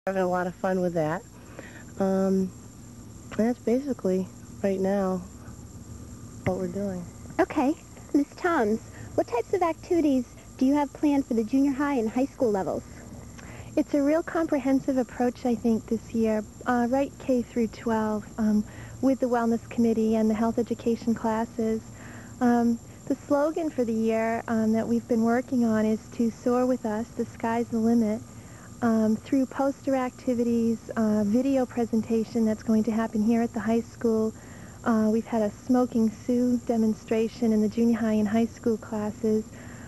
Having a lot of fun with that. And that's basically, right now, what we're doing. Okay. Ms. Toms, what types of activities do you have planned for the junior high and high school levels? It's a real comprehensive approach, I think, this year, right K through 12, with the Wellness Committee and the health education classes. The slogan for the year that we've been working on is to soar with us, the sky's the limit, through poster activities, video presentation that's going to happen here at the high school. We've had a Smoking Sue demonstration in the junior high and high school classes.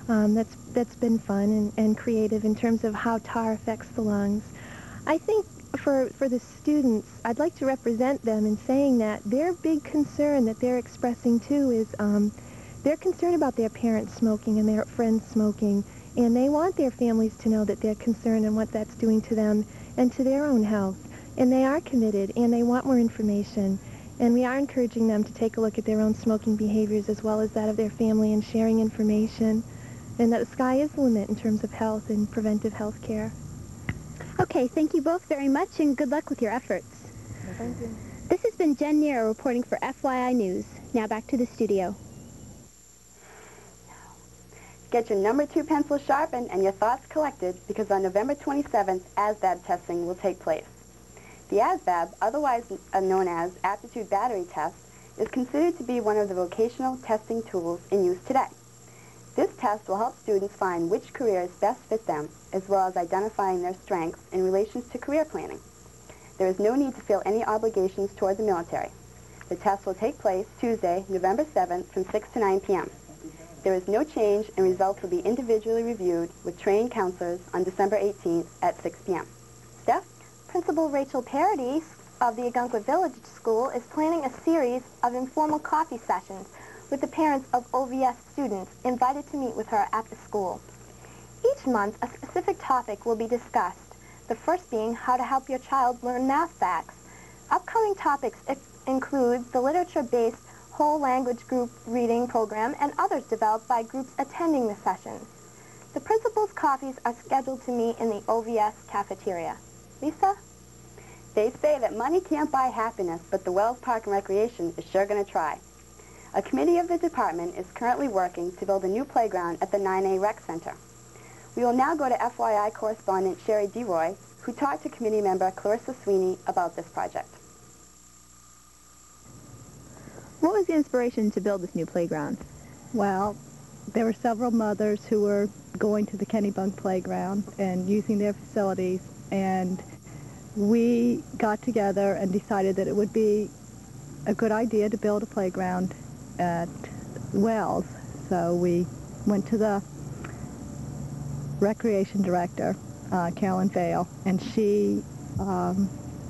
That's been fun and creative in terms of how tar affects the lungs. I think for the students, I'd like to represent them in saying that their big concern that they're expressing too is they're concerned about their parents smoking and their friends smoking, and they want their families to know that they're concerned and what that's doing to them and to their own health. And they are committed, and they want more information. And we are encouraging them to take a look at their own smoking behaviors as well as that of their family and sharing information. And that the sky is the limit in terms of health and preventive health care. Okay, thank you both very much, and good luck with your efforts. Thank you. This has been Jen Nero reporting for FYI News. Now back to the studio. Get your number 2 pencil sharpened and your thoughts collected, because on November 27th, ASVAB testing will take place. The ASVAB, otherwise known as Aptitude Battery Test, is considered to be one of the vocational testing tools in use today. This test will help students find which careers best fit them, as well as identifying their strengths in relation to career planning. There is no need to feel any obligations toward the military. The test will take place Tuesday, November 7th from 6 to 9 p.m. There is no change, and results will be individually reviewed with trained counselors on December 18th at 6 p.m. Steph? Principal Rachel Parody of the Agunquit Village School is planning a series of informal coffee sessions with the parents of OVS students invited to meet with her at the school. Each month, a specific topic will be discussed, the first being how to help your child learn math facts. Upcoming topics include the literature-based whole language group reading program and others developed by groups attending the sessions. The principal's coffees are scheduled to meet in the OVS cafeteria. Lisa? They say that money can't buy happiness, but the Wells Park and Recreation is sure going to try. A committee of the department is currently working to build a new playground at the 9A Rec Center. We will now go to FYI correspondent Sherry DeRoy, who talked to committee member Clarissa Sweeney about this project. What was the inspiration to build this new playground? Well, there were several mothers who were going to the Kennebunk playground and using their facilities, and we got together and decided that it would be a good idea to build a playground at Wells. So we went to the recreation director, Carolyn Vale, and she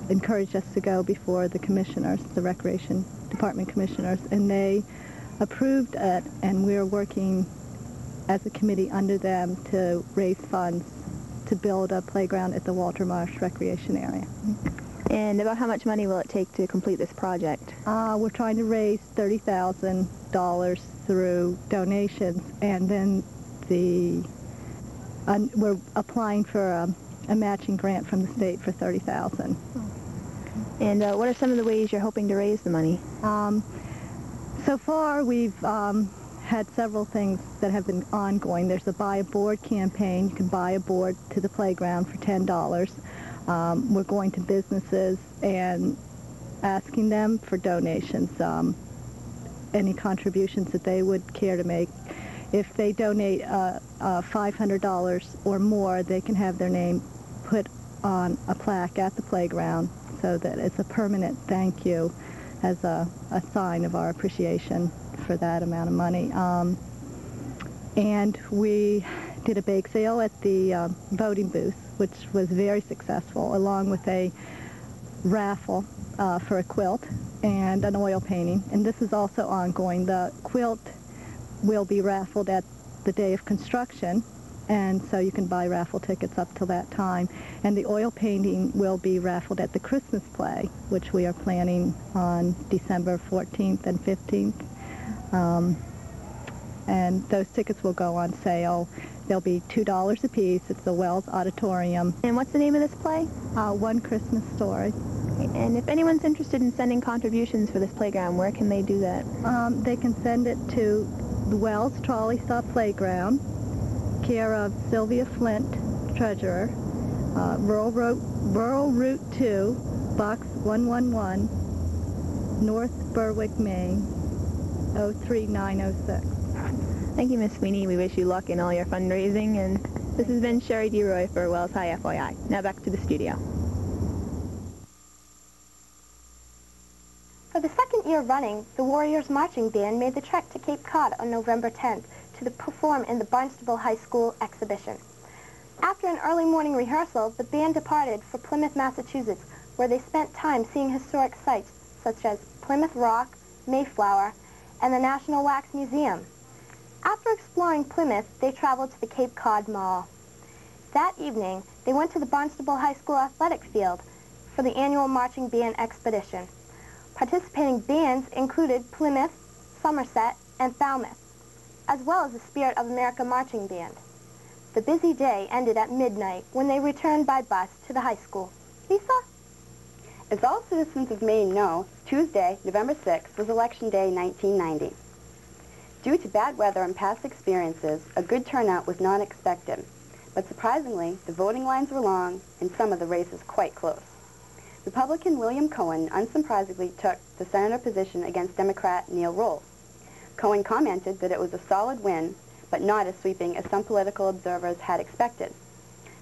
encouraged us to go before the commissioners, the recreation department commissioners, and they approved it, and we're working as a committee under them to raise funds to build a playground at the Walter Marsh recreation area. And about how much money will it take to complete this project? We're trying to raise $30,000 through donations, and then we're applying for a matching grant from the state for $30,000. And what are some of the ways you're hoping to raise the money? So far, we've had several things that have been ongoing. There's a Buy a Board campaign. You can buy a board to the playground for $10. We're going to businesses and asking them for donations, any contributions that they would care to make. If they donate $500 or more, they can have their name put on a plaque at the playground so that it's a permanent thank you as a sign of our appreciation for that amount of money. And we did a bake sale at the voting booth, which was very successful, along with a raffle for a quilt and an oil painting. And this is also ongoing. The quilt will be raffled at the day of construction, and so you can buy raffle tickets up till that time. And the oil painting will be raffled at the Christmas play, which we are planning on December 14th and 15th. And those tickets will go on sale They'll be $2 apiece. It's the Wells Auditorium. And what's the name of this play? One Christmas Story. And if anyone's interested in sending contributions for this playground, where can they do that? They can send it to the Wells Trolley Stop Playground, care of Sylvia Flint, treasurer, Rural Route 2, Box 111, North Berwick, Maine, 03906. Thank you, Miss Sweeney. We wish you luck in all your fundraising. And this has been Sherry DeRoy for Wells High FYI. Now back to the studio. For the second year running, the Warriors Marching Band made the trek to Cape Cod on November 10th to perform in the Barnstable High School exhibition. After an early morning rehearsal, the band departed for Plymouth, Massachusetts, where they spent time seeing historic sites such as Plymouth Rock, Mayflower, and the National Wax Museum. After exploring Plymouth, they traveled to the Cape Cod Mall. That evening, they went to the Barnstable High School athletic field for the annual marching band expedition. Participating bands included Plymouth, Somerset, and Falmouth, as well as the Spirit of America Marching Band. The busy day ended at midnight when they returned by bus to the high school. Lisa? As all citizens of Maine know, Tuesday, November 6th, was Election Day 1990. Due to bad weather and past experiences, a good turnout was not expected. But surprisingly, the voting lines were long and some of the races quite close. Republican William Cohen unsurprisingly took the senator position against Democrat Neil Rolfe. Cohen commented that it was a solid win, but not as sweeping as some political observers had expected.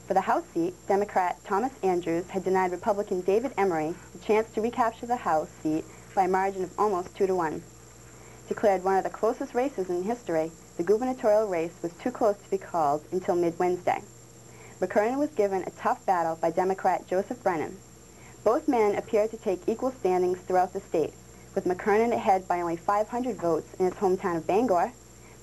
For the House seat, Democrat Thomas Andrews had denied Republican David Emery the chance to recapture the House seat by a margin of almost 2-1. Declared one of the closest races in history, the gubernatorial race was too close to be called until mid-Wednesday. McKernan was given a tough battle by Democrat Joseph Brennan. Both men appeared to take equal standings throughout the state, with McKernan ahead by only 500 votes in his hometown of Bangor.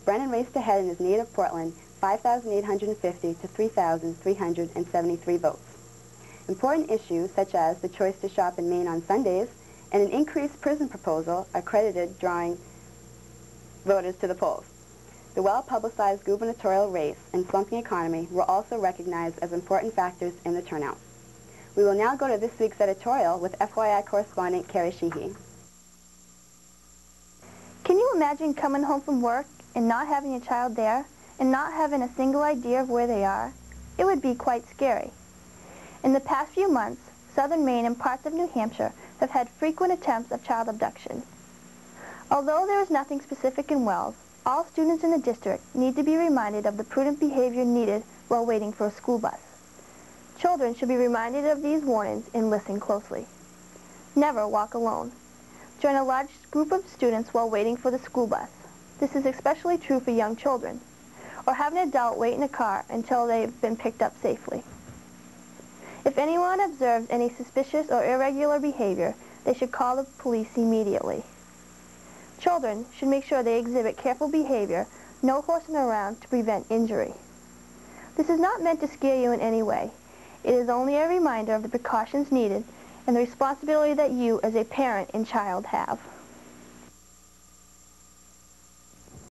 Brennan raced ahead in his native Portland, 5,850 to 3,373 votes. Important issues such as the choice to shop in Maine on Sundays and an increased prison proposal are credited drawing voters to the polls. The well-publicized gubernatorial race and slumping economy were also recognized as important factors in the turnout. We will now go to this week's editorial with FYI correspondent Carrie Sheehy. Can you imagine coming home from work and not having a child there and not having a single idea of where they are? It would be quite scary. In the past few months, southern Maine and parts of New Hampshire have had frequent attempts of child abduction. Although there is nothing specific in Wells, all students in the district need to be reminded of the prudent behavior needed while waiting for a school bus. Children should be reminded of these warnings and listen closely. Never walk alone. Join a large group of students while waiting for the school bus. This is especially true for young children. Or have an adult wait in a car until they've been picked up safely. If anyone observes any suspicious or irregular behavior, they should call the police immediately. Children should make sure they exhibit careful behavior, no horsing around to prevent injury. This is not meant to scare you in any way. It is only a reminder of the precautions needed and the responsibility that you as a parent and child have.